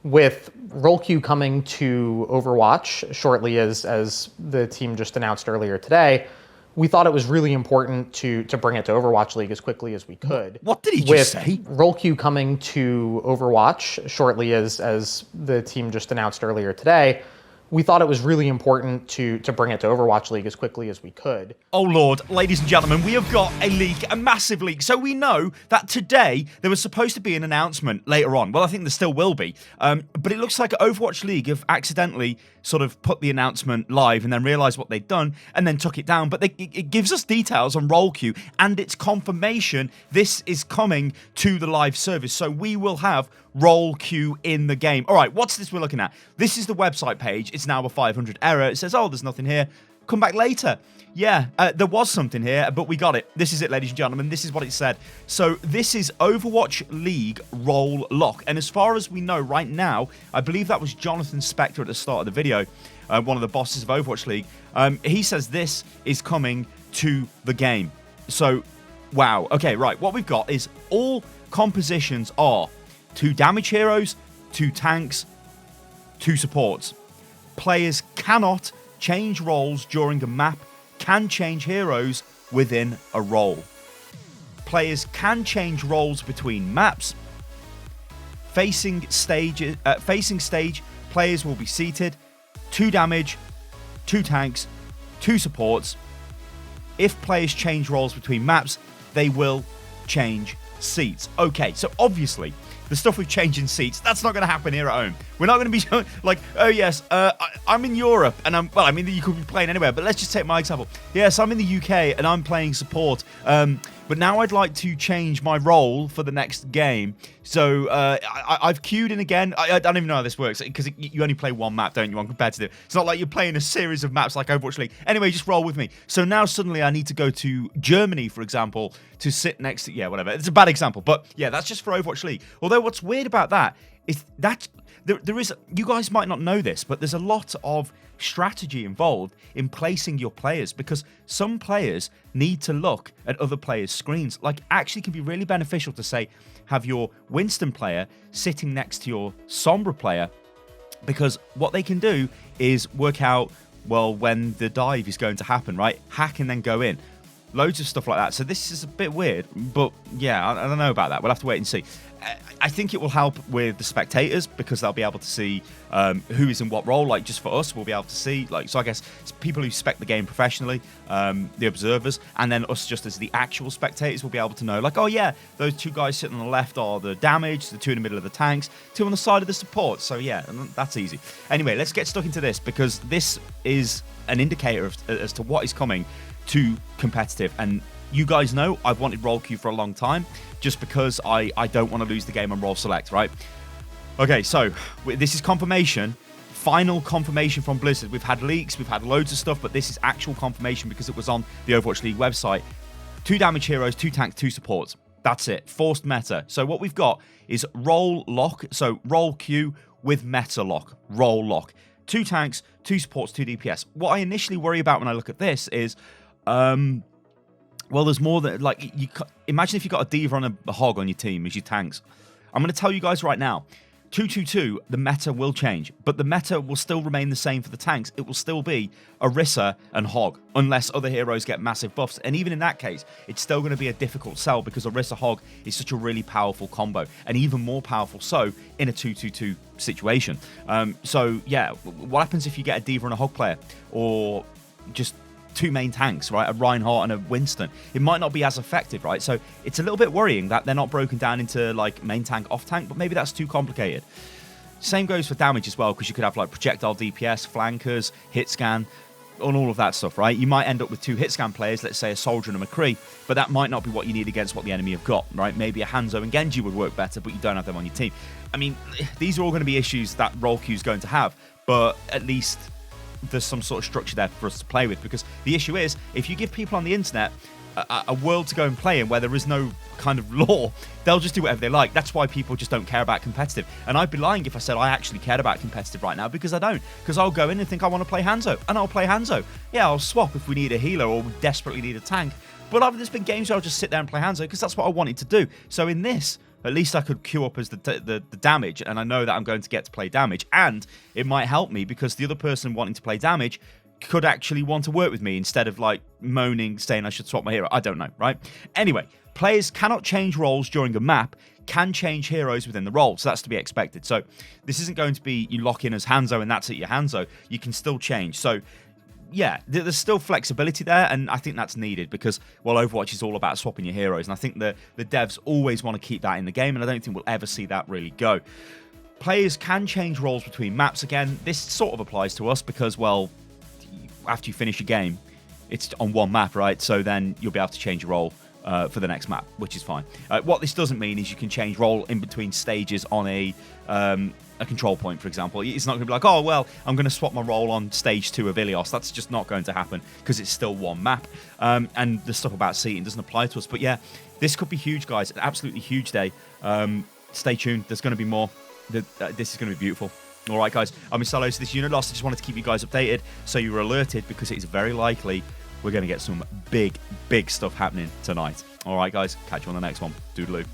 with role queue coming to Overwatch shortly, as the team just announced earlier today, we thought it was really important to bring it to Overwatch League as quickly as we could. What did he just say? With role queue coming to Overwatch shortly, as the team just announced earlier today, we thought it was really important to bring it to Overwatch League as quickly as we could. Oh Lord, ladies and gentlemen, we have got a leak, a massive leak. So we know that today there was supposed to be an announcement later on. Well, I think there still will be. But it looks like Overwatch League have accidentally sort of put the announcement live and then realised what they'd done and then took it down. But it gives us details on role queue and its confirmation this is coming to the live service. So we will have role queue in the game. All right, what's this we're looking at? This is the website page. It's now a 500 error. It says, oh, there's nothing here. Come back later. Yeah, there was something here, but we got it. This is it, ladies and gentlemen. This is what it said. So this is Overwatch League role lock. And as far as we know right now, I believe that was Jonathan Spector at the start of the video, one of the bosses of Overwatch League. He says this is coming to the game. So, wow. Okay, right. What we've got is all compositions are 2 damage heroes, 2 tanks, 2 supports. Players cannot change roles during a map, can change heroes within a role. Players can change roles between maps. Facing stage, players will be seated. 2 damage, 2 tanks, 2 supports. If players change roles between maps, they will change seats. Okay, so obviously, the stuff with changing seats, that's not going to happen here at home. We're not going to be like, oh yes, I'm in Europe and you could be playing anywhere, but let's just take my example. Yes, I'm in the UK and I'm playing support, but now I'd like to change my role for the next game. So I've queued in again. I don't even know how this works because you only play one map, don't you, on competitive. It's not like you're playing a series of maps like Overwatch League. Anyway, just roll with me. So now suddenly I need to go to Germany, for example, to sit next to, yeah, whatever. It's a bad example, but yeah, that's just for Overwatch League. Although what's weird about that is that there is, you guys might not know this, but there's a lot of strategy involved in placing your players because some players need to look at other players' screens. Like, actually can be really beneficial to say, have your Winston player sitting next to your Sombra player, because what they can do is work out, well, when the dive is going to happen, right? Hack and then go in. Loads of stuff like that. So this is a bit weird, but yeah, I don't know about that. We'll have to wait and see. I think it will help with the spectators because they'll be able to see who is in what role. Like, just for us, we'll be able to see. Like, so I guess it's people who spec the game professionally, the observers, and then us just as the actual spectators will be able to know, like, oh yeah, those 2 guys sitting on the left are the damage, the 2 in the middle of the tanks, 2 on the side of the support. So yeah, that's easy. Anyway, let's get stuck into this because this is an indicator as to what is coming to competitive. And you guys know I've wanted role queue for a long time just because I don't want to lose the game on role select, right? Okay, so this is confirmation, final confirmation from Blizzard. We've had leaks, we've had loads of stuff, but this is actual confirmation because it was on the Overwatch League website. 2 damage heroes, 2 tanks, 2 supports. That's it. Forced meta. So what we've got is role lock, so role queue with meta lock, role lock. 2 tanks, 2 supports, 2 DPS. What I initially worry about when I look at this is, well, there's more than, like, imagine if you got a diva and a hog on your team as your tanks. I'm going to tell you guys right now, 2-2-2, the meta will change, but the meta will still remain the same for the tanks. It will still be Orisa and Hog, unless other heroes get massive buffs. And even in that case, it's still going to be a difficult sell because Orisa Hog is such a really powerful combo, and even more powerful so in a 2-2-2 situation. So yeah, what happens if you get a diva and a Hog player, or just 2 main tanks, right? A Reinhardt and a Winston. It might not be as effective, right? So it's a little bit worrying that they're not broken down into like main tank, off tank, but maybe that's too complicated. Same goes for damage as well, because you could have like projectile DPS, flankers, hit scan, and all of that stuff, right? You might end up with 2 hit scan players, let's say a soldier and a McCree, but that might not be what you need against what the enemy have got, right? Maybe a Hanzo and Genji would work better, but you don't have them on your team. I mean, these are all going to be issues that role queue is going to have, but at least there's some sort of structure there for us to play with, because the issue is, if you give people on the internet a world to go and play in where there is no kind of law, they'll just do whatever they like. That's why people just don't care about competitive. And I'd be lying if I said I actually cared about competitive right now, because I don't. Because I'll go in and think I want to play Hanzo, and I'll play Hanzo. Yeah, I'll swap if we need a healer or we desperately need a tank. But there's been games where I'll just sit there and play Hanzo because that's what I wanted to do. So in this, at least I could queue up as the damage, and I know that I'm going to get to play damage, and it might help me because the other person wanting to play damage could actually want to work with me instead of like moaning, saying I should swap my hero. I don't know, right? Anyway, players cannot change roles during a map, can change heroes within the role, so that's to be expected. So this isn't going to be you lock in as Hanzo and that's it, your Hanzo. You can still change. So yeah, there's still flexibility there, and I think that's needed because, well, Overwatch is all about swapping your heroes, and I think the devs always want to keep that in the game, and I don't think we'll ever see that really go. Players can change roles between maps. Again, this sort of applies to us because, well, after you finish a game, it's on one map, right? So then you'll be able to change your role for the next map, which is fine. What this doesn't mean is you can change role in between stages on a control point, for example. It's not going to be like, oh, well, I'm going to swap my role on stage 2 of Ilios. That's just not going to happen because it's still one map. And the stuff about seating doesn't apply to us. But yeah, this could be huge, guys. An absolutely huge day. Stay tuned. There's going to be more. This is going to be beautiful. All right, guys, I'm Stylosa, this unit lost. I just wanted to keep you guys updated so you were alerted because it is very likely we're going to get some big stuff happening tonight. All right, guys, catch you on the next one. Doodaloo.